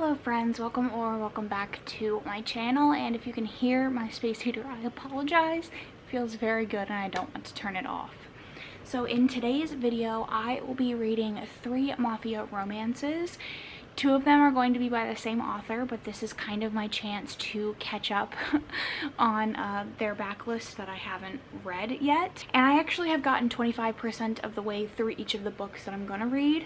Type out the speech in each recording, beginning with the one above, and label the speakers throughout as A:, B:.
A: Hello friends, welcome back to my channel, and if you can hear my space heater, I apologize. It feels very good and I don't want to turn it off. So in today's video, I will be reading 3 mafia romances. 2 of them are going to be by the same author, but this is kind of my chance to catch up on their backlist that I haven't read yet. And I actually have gotten 25% of the way through each of the books that I'm going to read.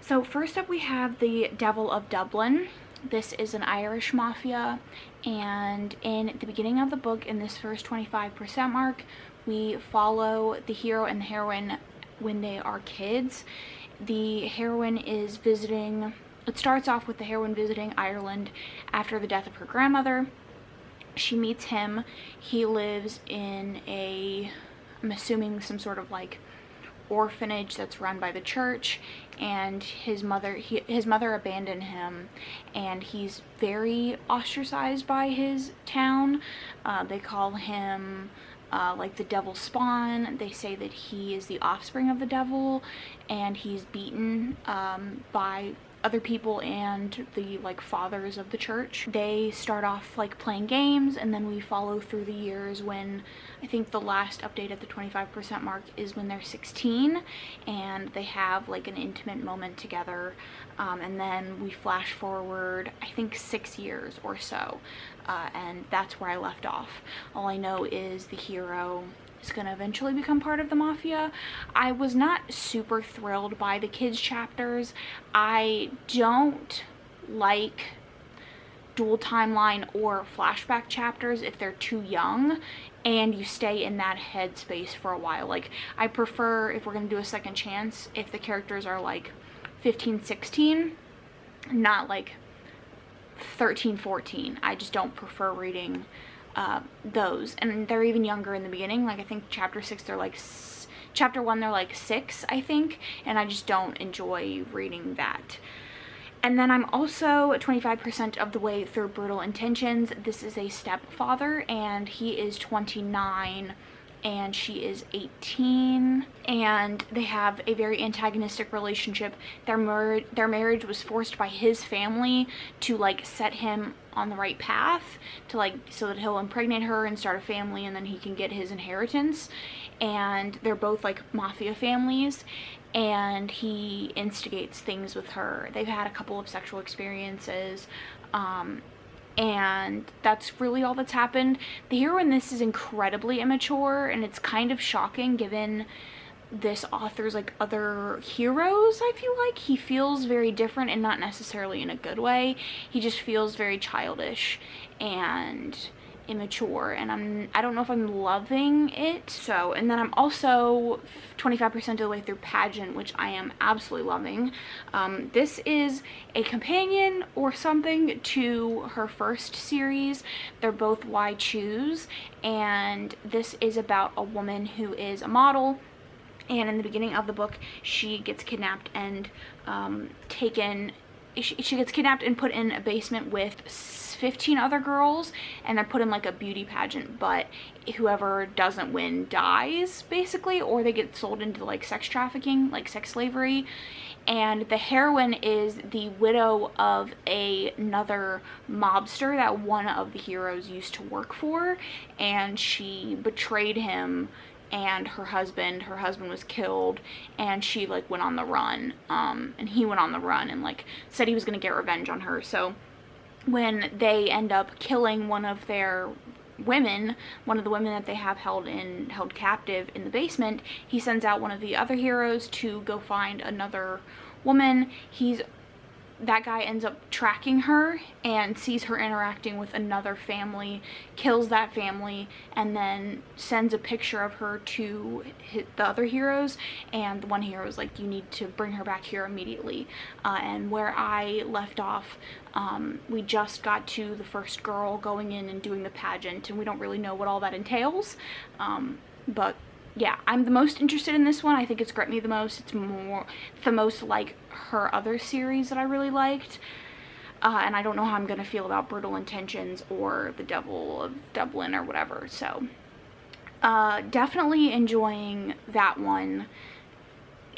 A: So first up we have The Devil of Dublin. This is an Irish mafia, and in the beginning of the book, in this first 25% mark, we follow the hero and the heroine when they are kids. The heroine is visiting, it starts off with the heroine visiting Ireland after the death of her grandmother. She meets him. He lives in I'm assuming some sort of like orphanage that's run by the church, and his mother abandoned him, and he's very ostracized by his town. They call him like the devil's spawn. They say that he is the offspring of the devil, and he's beaten by other people and the like fathers of the church. They start off like playing games, and then we follow through the years when I think the last update at the 25% mark is when they're 16 and they have like an intimate moment together, and then we flash forward I think 6 years or so, and that's where I left off. All I know is the hero is going to eventually become part of the mafia. I was not super thrilled by the kids chapters. I don't like dual timeline or flashback chapters if they're too young and you stay in that headspace for a while. Like, I prefer, if we're going to do a second chance, if the characters are like 15, 16, not like 13, 14. I just don't prefer reading those, and they're even younger in the beginning. Like, I think chapter 6 they're like chapter 1 they're like 6, I think, and I just don't enjoy reading that. And then I'm also 25% of the way through Brutal Intentions. This is a stepfather, and he is 29 and she is 18, and they have a very antagonistic relationship. Their marriage was forced by his family to like set him on the right path, to like so that he'll impregnate her and start a family, and then he can get his inheritance. And they're both like mafia families, and he instigates things with her. They've had a couple of sexual experiences, and that's really all that's happened. The hero in this is incredibly immature, and it's kind of shocking given this author's like other heroes. I feel like he feels very different, and not necessarily in a good way. He just feels very childish and immature, and I don't know if I'm loving it. So, and then I'm also 25% of the way through Pageant, which I am absolutely loving. This is a companion or something to her first series. They're both Why Choose, and this is about a woman who is a model, and in the beginning of the book she gets kidnapped and she gets kidnapped and put in a basement with 15 other girls, and they're put in like a beauty pageant, but whoever doesn't win dies basically, or they get sold into like sex trafficking, like sex slavery. And the heroine is the widow of another mobster that one of the heroes used to work for, and she betrayed him and her husband was killed, and she like went on the run, and he went on the run and like said he was gonna get revenge on her. So when they end up killing one of their women, one of the women that they have held captive in the basement, he sends out one of the other heroes to go find another woman. That guy ends up tracking her and sees her interacting with another family, kills that family, and then sends a picture of her to the other heroes, and the one hero is like, you need to bring her back here immediately. And where I left off, we just got to the first girl going in and doing the pageant, and we don't really know what all that entails, but yeah, I'm the most interested in this one. I think it's gripped me the most. It's the most like her other series that I really liked. And I don't know how I'm gonna feel about Brutal Intentions or The Devil of Dublin or whatever. So definitely enjoying that one.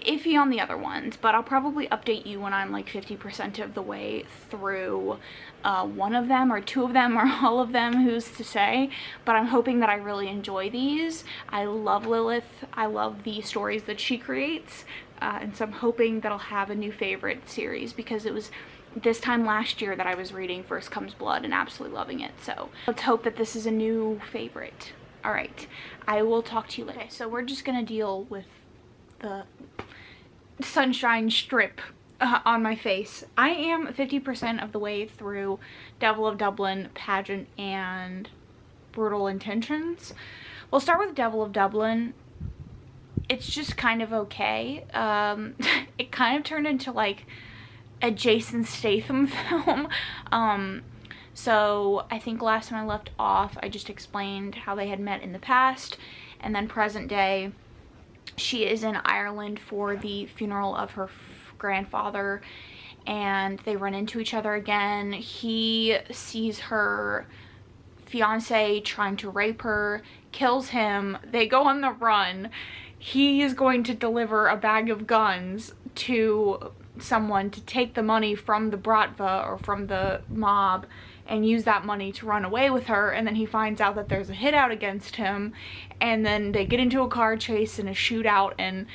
A: iffy on the other ones, but I'll probably update you when I'm like 50% of the way through one of them or two of them or all of them, who's to say. But I'm hoping that I really enjoy these. I love Lilith. I love the stories that she creates, and so I'm hoping that I'll have a new favorite series, because it was this time last year that I was reading First Comes Blood and absolutely loving it. So let's hope that this is a new favorite. All right, I will talk to you later. Okay, so we're just gonna deal with the sunshine strip on my face. I am 50% of the way through Devil of Dublin, Pageant, and Brutal Intentions. We'll start with Devil of Dublin. It's just kind of okay. It kind of turned into like a Jason Statham film. So I think last time I left off, I just explained how they had met in the past, and then present day, she is in Ireland for the funeral of her grandfather, and they run into each other again. He sees her fiance trying to rape her, kills him, they go on the run. He is going to deliver a bag of guns to someone to take the money from the Bratva or from the mob and use that money to run away with her, and then he finds out that there's a hit out against him, and then they get into a car chase and a shootout, and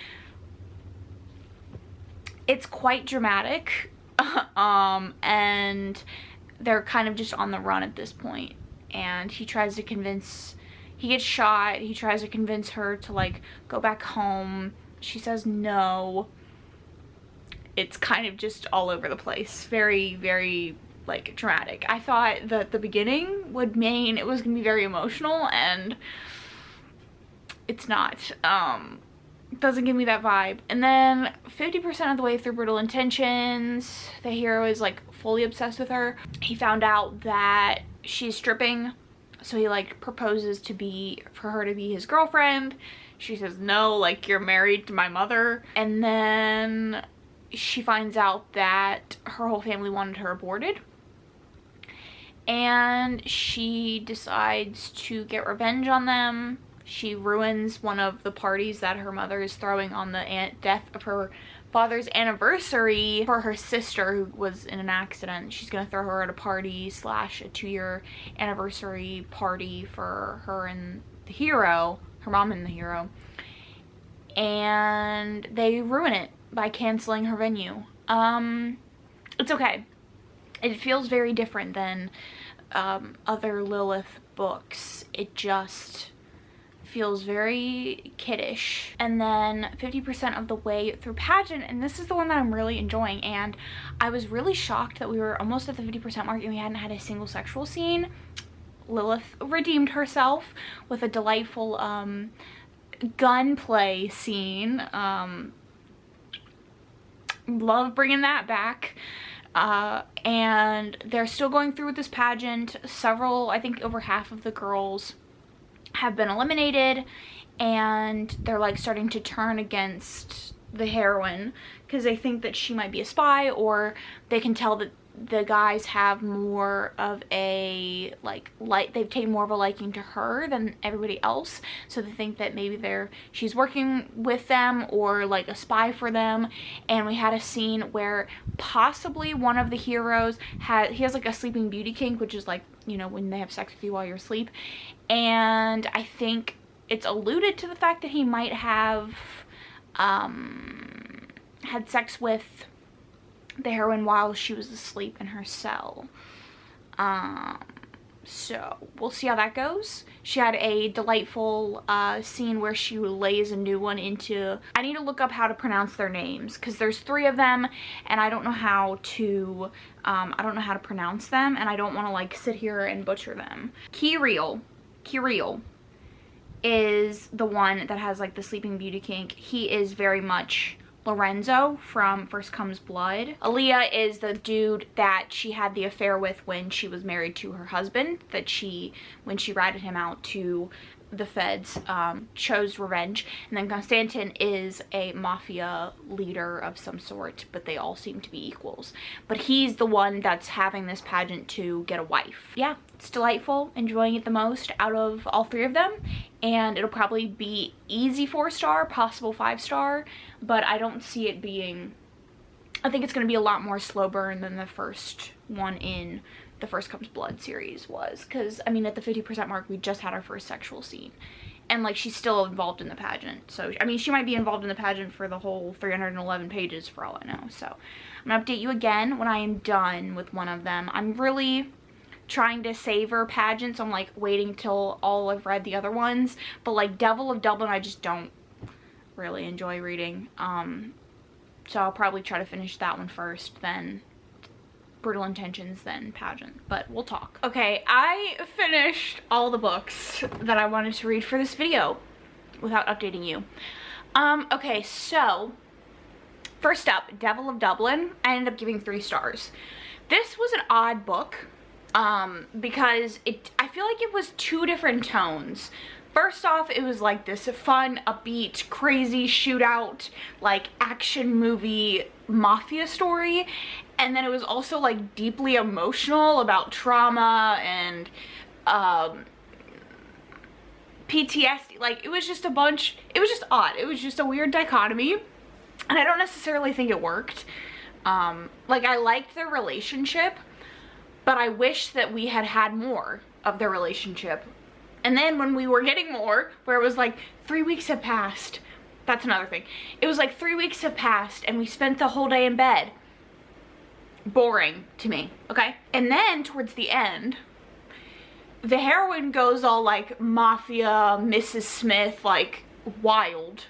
A: it's quite dramatic. And they're kind of just on the run at this point, and he tries to convince, he gets shot, he tries to convince her to like go back home. She says no. It's kind of just all over the place. Very, very like dramatic. I thought that the beginning would mean it was gonna be very emotional, and it's not. Doesn't give me that vibe. And then 50% of the way through Brutal Intentions, the hero is like fully obsessed with her. He found out that she's stripping, so he like proposes for her to be his girlfriend. She says no, like, you're married to my mother. And then she finds out that her whole family wanted her aborted, and she decides to get revenge on them. She ruins one of the parties that her mother is throwing on the death of her father's anniversary for her sister, who was in an accident. She's gonna throw her at a party / a 2-year anniversary party for her and the hero, her mom and the hero, and they ruin it by canceling her venue. It's okay. It feels very different than other Lilith books. It just feels very kiddish. And then 50% of the way through Pageant, and this is the one that I'm really enjoying, and I was really shocked that we were almost at the 50% mark and we hadn't had a single sexual scene. Lilith redeemed herself with a delightful gunplay scene. Love bringing that back. And they're still going through with this pageant. Several, I think over half of the girls have been eliminated, and they're like starting to turn against the heroine because they think that she might be a spy, or they can tell that the guys have more of a they've taken more of a liking to her than everybody else, so they think that maybe she's working with them or like a spy for them. And we had a scene where possibly one of the heroes he has like a sleeping beauty kink, which is like, you know, when they have sex with you while you're asleep, and I think it's alluded to the fact that he might have had sex with the heroine while she was asleep in her cell. So we'll see how that goes. She had a delightful scene where she lays a new one into, I need to look up how to pronounce their names because there's 3 of them and I don't know how to pronounce them, and I don't want to like sit here and butcher them. Kirill is the one that has like the sleeping beauty kink. He is very much Lorenzo from First Comes Blood. Aaliyah is the dude that she had the affair with when she was married to her husband, when she ratted him out to the feds, chose revenge, and then Konstantin is a mafia leader of some sort, but they all seem to be equals. But he's the one that's having this pageant to get a wife. Yeah, it's delightful, enjoying it the most out of all 3 of them, and it'll probably be easy 4-star, possible 5-star, but I don't see it being, I think it's going to be a lot more slow burn than the first one in the First Comes Blood series was, because I mean at the 50% mark we just had our first sexual scene, and like she's still involved in the pageant, so I mean she might be involved in the pageant for the whole 311 pages for all I know. So I'm gonna update you again when I am done with one of them. I'm really trying to savor pageants, so I'm like waiting till all I've read the other ones, but like Devil of Dublin I just don't really enjoy reading, so I'll probably try to finish that one first, then Brutal Intentions, then pageant, but we'll talk. Okay, I finished all the books that I wanted to read for this video without updating you. Okay, so first up, Devil of Dublin. I ended up giving 3 stars. This was an odd book because I feel like it was 2 different tones. First off, it was like this fun, upbeat, crazy shootout, like action movie mafia story. And then it was also like deeply emotional about trauma and PTSD. Like it was just a bunch, it was just odd. It was just a weird dichotomy. And I don't necessarily think it worked. Like I liked their relationship, but I wish that we had had more of their relationship. And then when we were getting more, where it was like 3 weeks have passed, that's another thing. It was like 3 weeks have passed and we spent the whole day in bed. Boring to me, okay? And then towards the end, the heroine goes all like mafia, Mrs. Smith, like wild,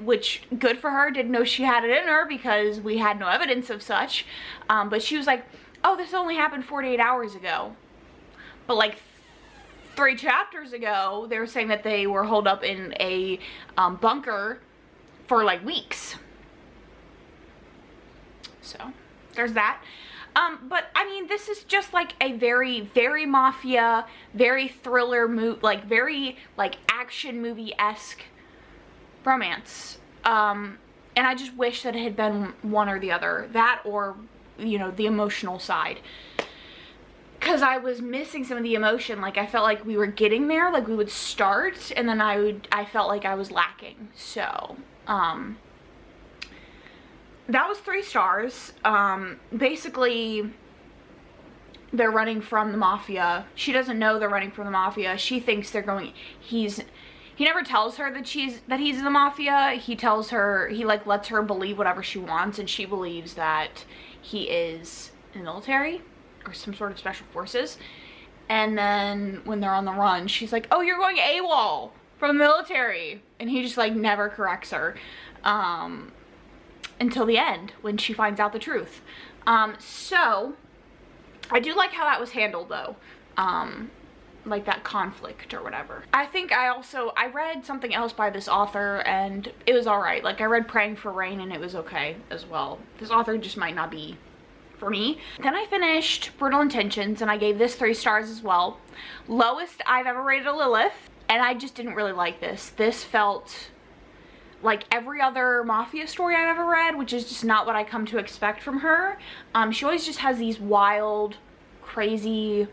A: which good for her. Didn't know she had it in her because we had no evidence of such. But she was like, oh, this only happened 48 hours ago. But like 3 chapters ago, they were saying that they were holed up in a bunker for like weeks. So there's that. But I mean, this is just like a very, very mafia, very thriller like very like action movie-esque romance. And I just wish that it had been one or the other, that or, you know, the emotional side. Because I was missing some of the emotion. Like I felt like we were getting there, like we would start, and then I felt like I was lacking. So that was 3 stars. Basically they're running from the mafia. She doesn't know they're running from the mafia. She thinks they're going, he never tells her that he's in the mafia. He tells her, he like lets her believe whatever she wants, and she believes that he is in the military or some sort of special forces. And then when they're on the run, she's like, oh, you're going AWOL from the military, and he just like never corrects her until the end when she finds out the truth. So I do like how that was handled though, like that conflict or whatever. I think I read something else by this author and it was alright. Like I read Praying for Rain and it was okay as well. This author just might not be for me. Then I finished Brutal Intentions and I gave this 3 stars as well. Lowest I've ever rated a Lilith, and I just didn't really like this. This felt like every other mafia story I've ever read, which is just not what I come to expect from her. She always just has these wild, crazy,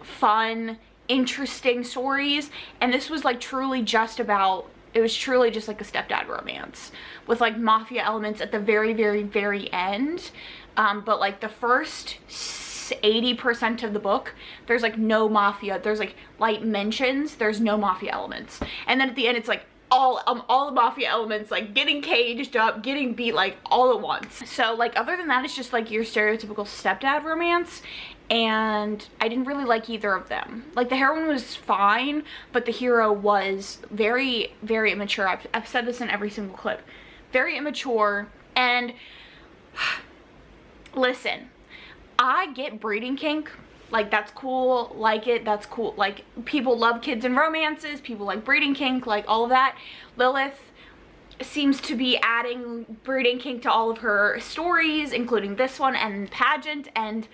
A: fun, interesting stories, and this was like truly just about, it was truly just like a stepdad romance with like mafia elements at the very, very, very end. But like the first 80% of the book, there's like no mafia. There's like light mentions, there's no mafia elements. And then at the end, it's like all the mafia elements, like getting caged up, getting beat, like all at once. So like other than that, it's just like your stereotypical stepdad romance. And I didn't really like either of them. Like the heroine was fine, but the hero was very, very immature. I've said this in every single clip. Very immature. And listen, I get breeding kink. Like that's cool, like it, that's cool. Like people love kids and romances, people like breeding kink, like all of that. Lilith seems to be adding breeding kink to all of her stories, including this one and Pageant, and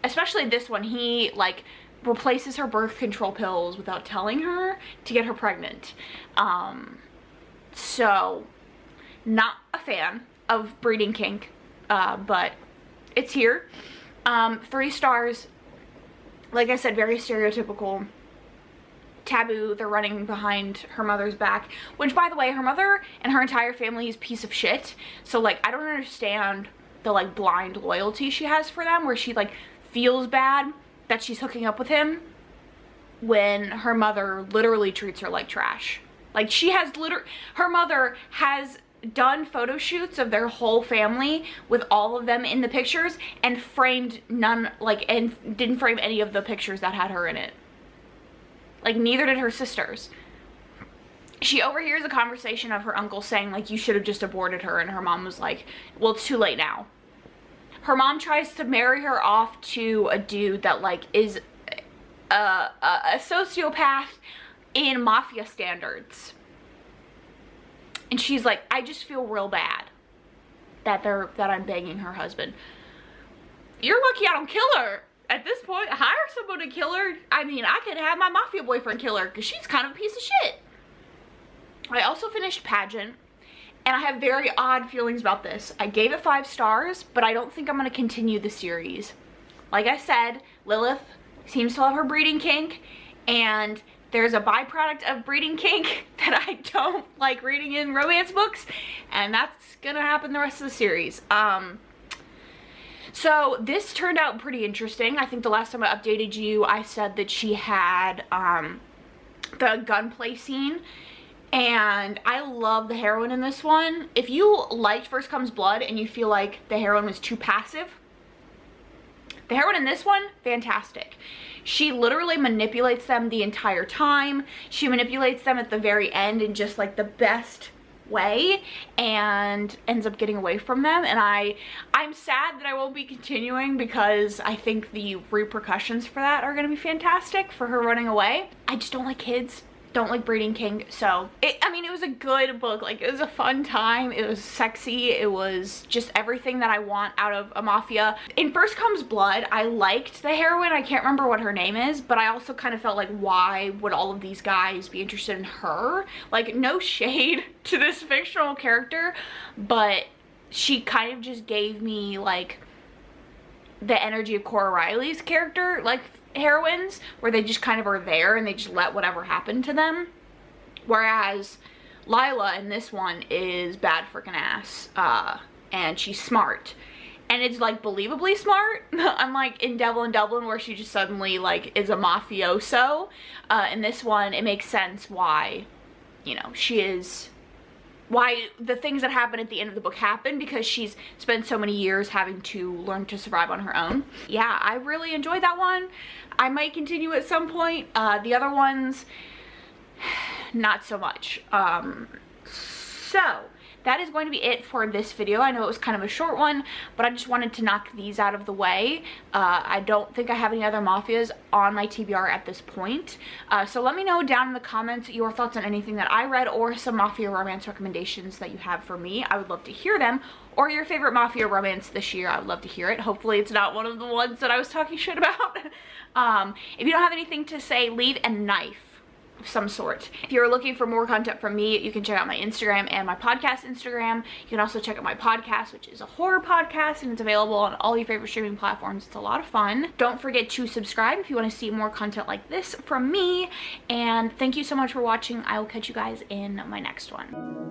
A: especially this one. He like replaces her birth control pills without telling her to get her pregnant. So not a fan of breeding kink, but it's here. 3 stars. Like I said, very stereotypical, taboo. They're running behind her mother's back, which, by the way, her mother and her entire family is a piece of shit. So like, I don't understand the like blind loyalty she has for them, where she like feels bad that she's hooking up with him when her mother literally treats her like trash. Like, she has her mother has done photo shoots of their whole family with all of them in the pictures and framed none, like, and didn't frame any of the pictures that had her in it. Like, neither did her sisters. She overhears a conversation of her uncle saying, like, you should have just aborted her, and her mom was like, well, it's too late now. Her mom tries to marry her off to a dude that, like, is a sociopath in mafia standards. And she's like, I just feel real bad that I'm banging her husband. You're lucky I don't kill her. At this point, hire someone to kill her. I mean, I could have my mafia boyfriend kill her because she's kind of a piece of shit. I also finished Pageant, and I have very odd feelings about this. I gave it 5 stars, but I don't think I'm going to continue the series. Like I said, Lilith seems to love her breeding kink, and there's a byproduct of breeding kink that I don't like reading in romance books, and that's gonna happen the rest of the series. So this turned out pretty interesting. I think the last time I updated you, I said that she had the gunplay scene, and I love the heroine in this one. If you liked First Comes Blood and you feel like the heroine was too passive, the heroine in this one, fantastic. She literally manipulates them the entire time. She manipulates them at the very end in just like the best way and ends up getting away from them. And I'm sad that I won't be continuing because I think the repercussions for that are going to be fantastic for her running away. I just don't like kids. Don't like breeding kink. So I mean, it was a good book. Like, it was a fun time. It was sexy. It was just everything that I want out of a mafia. In First Comes Blood, I liked the heroine. I can't remember what her name is, but I also kind of felt like, why would all of these guys be interested in her? Like, no shade to this fictional character, but she kind of just gave me like the energy of Cora Riley's character, like heroines, where they just kind of are there and they just let whatever happen to them. Whereas Lila in this one is bad freaking ass, and she's smart, and it's like believably smart. Unlike in Devil in Dublin, where she just suddenly like is a mafioso. In this one, it makes sense why, you know, she is, why the things that happen at the end of the book happen, because she's spent so many years having to learn to survive on her own. Yeah, I really enjoyed that one. I might continue at some point. The other ones, not so much. So that is going to be it for this video. I know it was kind of a short one, but I just wanted to knock these out of the way. I don't think I have any other mafias on my TBR at this point. So let me know down in the comments your thoughts on anything that I read, or some mafia romance recommendations that you have for me. I would love to hear them. Or your favorite mafia romance this year. I would love to hear it. Hopefully it's not one of the ones that I was talking shit about. If you don't have anything to say, leave a knife of some sort. If you're looking for more content from me, you can check out my Instagram and my podcast Instagram. You can also check out my podcast, which is a horror podcast, and it's available on all your favorite streaming platforms. It's a lot of fun. Don't forget to subscribe if you want to see more content like this from me. And thank you so much for watching. I will catch you guys in my next one.